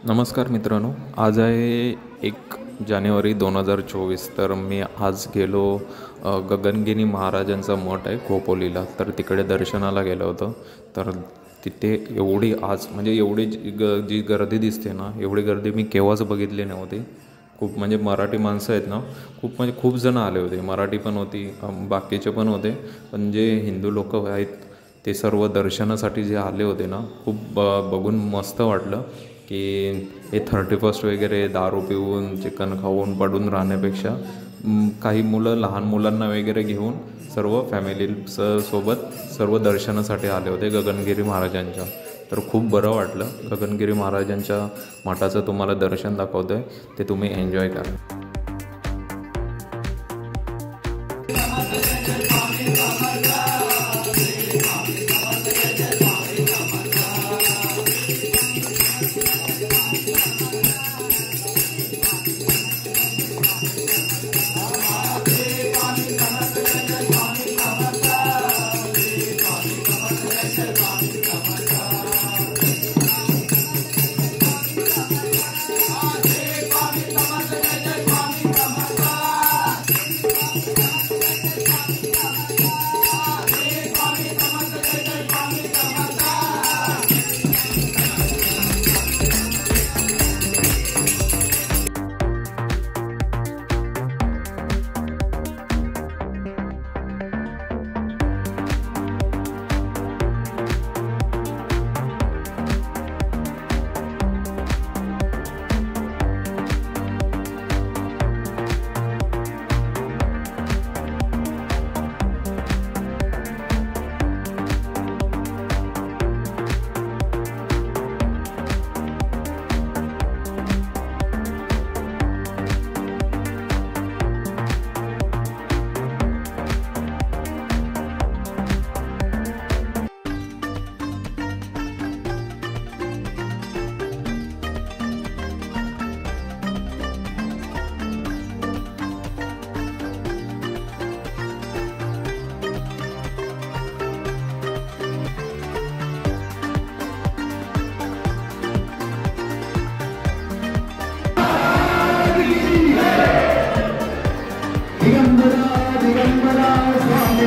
नमस्कार मित्रांनो, आज आहे 1 जानेवारी 2024। तर मी आज गेलो गगनगिरी महाराजांचा मठ आहे खोपोलीला, तर तिकडे दर्शनाला गेलो होतो। तर तिथे एवढी आज म्हणजे एवढी जी गर्दी दिसते ना, एवढी गर्दी मी केव्हाच बघितली नव्हती। खूप म्हणजे मराठी माणसं आहेत ना, खूप जण आले होते। मराठी पण होती, बाकीचे पण होते, पण जे हिंदू लोक आहेत ते सर्व दर्शनासाठी जे आले होते ना, खूप बघून मस्त वाटलं की हे 31st वगैरे दारू पिऊन चिकन खाऊन पडून राहण्यापेक्षा काही मुलं लहान मुलांना वगैरे घेऊन सर्व फॅमिली सोबत सर्व दर्शनासाठी आले होते गगनगिरी महाराजांच्या। तर खूप बरं वाटलं। गगनगिरी महाराजांच्या मठाचं तुम्हाला दर्शन दाखवतो आहे, ते तुम्ही एन्जॉय करा। दिगंबरा दिगंबरा स्वामी